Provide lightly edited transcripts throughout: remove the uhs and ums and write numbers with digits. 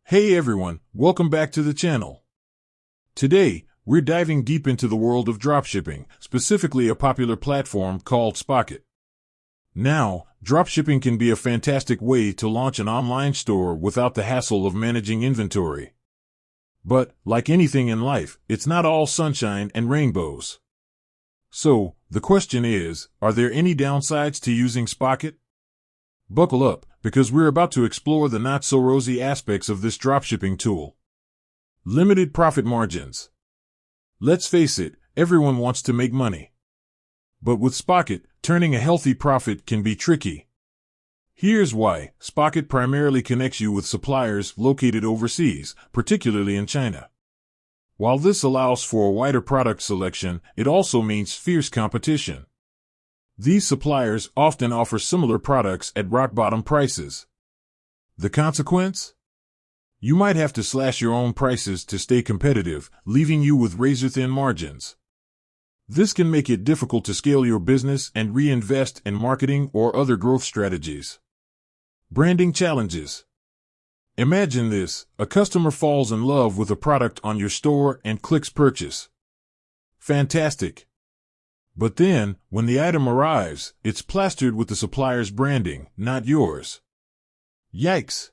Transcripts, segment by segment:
Hey everyone, welcome back to the channel. Today, we're diving deep into the world of dropshipping, specifically a popular platform called Spocket. Now, dropshipping can be a fantastic way to launch an online store without the hassle of managing inventory. But, like anything in life, it's not all sunshine and rainbows. So, the question is, are there any downsides to using Spocket? Buckle up, because we're about to explore the not-so-rosy aspects of this dropshipping tool. Limited profit margins. Let's face it, everyone wants to make money. But with Spocket, turning a healthy profit can be tricky. Here's why. Spocket primarily connects you with suppliers located overseas, particularly in China. While this allows for a wider product selection, it also means fierce competition. These suppliers often offer similar products at rock-bottom prices. The consequence? You might have to slash your own prices to stay competitive, leaving you with razor-thin margins. This can make it difficult to scale your business and reinvest in marketing or other growth strategies. Branding challenges. Imagine this: a customer falls in love with a product on your store and clicks purchase. Fantastic. But then, when the item arrives, it's plastered with the supplier's branding, not yours. Yikes!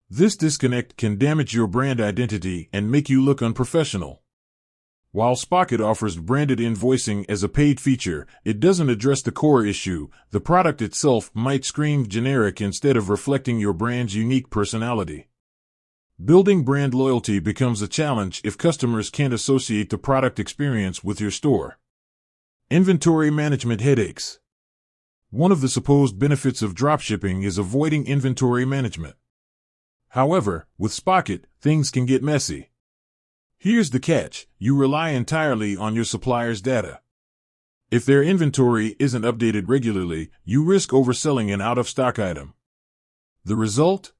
This disconnect can damage your brand identity and make you look unprofessional. While Spocket offers branded invoicing as a paid feature, it doesn't address the core issue. The product itself might scream generic instead of reflecting your brand's unique personality. Building brand loyalty becomes a challenge if customers can't associate the product experience with your store. Inventory management headaches. One of the supposed benefits of dropshipping is avoiding inventory management. However, with Spocket, things can get messy. Here's the catch: you rely entirely on your supplier's data. If their inventory isn't updated regularly, you risk overselling an out-of-stock item. The result?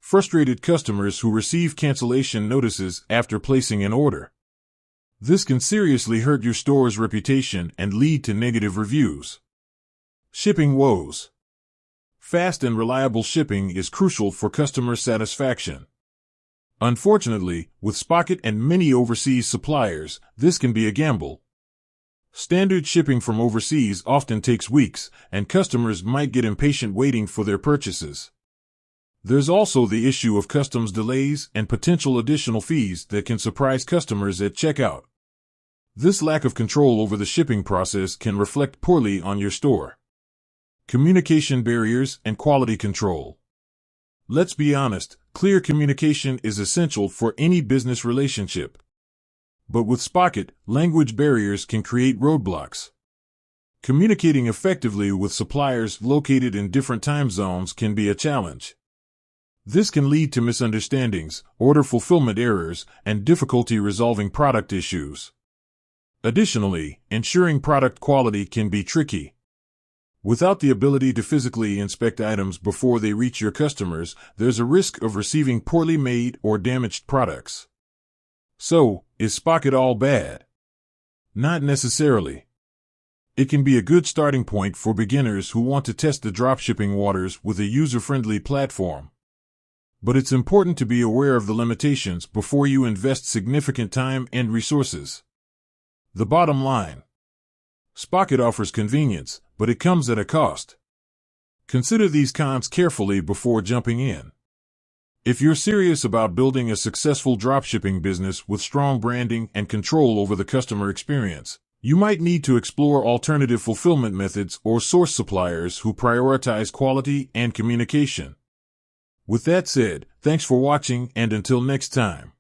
Frustrated customers who receive cancellation notices after placing an order. This can seriously hurt your store's reputation and lead to negative reviews. Shipping woes. Fast and reliable shipping is crucial for customer satisfaction. Unfortunately, with Spocket and many overseas suppliers, this can be a gamble. Standard shipping from overseas often takes weeks, and customers might get impatient waiting for their purchases. There's also the issue of customs delays and potential additional fees that can surprise customers at checkout. This lack of control over the shipping process can reflect poorly on your store. Communication barriers and quality control. Let's be honest, clear communication is essential for any business relationship. But with Spocket, language barriers can create roadblocks. Communicating effectively with suppliers located in different time zones can be a challenge. This can lead to misunderstandings, order fulfillment errors, and difficulty resolving product issues. Additionally, ensuring product quality can be tricky. Without the ability to physically inspect items before they reach your customers, there's a risk of receiving poorly made or damaged products. So, is Spocket all bad? Not necessarily. It can be a good starting point for beginners who want to test the dropshipping waters with a user-friendly platform. But it's important to be aware of the limitations before you invest significant time and resources. The bottom line: Spocket offers convenience, but it comes at a cost. Consider these cons carefully before jumping in. If you're serious about building a successful dropshipping business with strong branding and control over the customer experience, you might need to explore alternative fulfillment methods or source suppliers who prioritize quality and communication. With that said, thanks for watching, and until next time.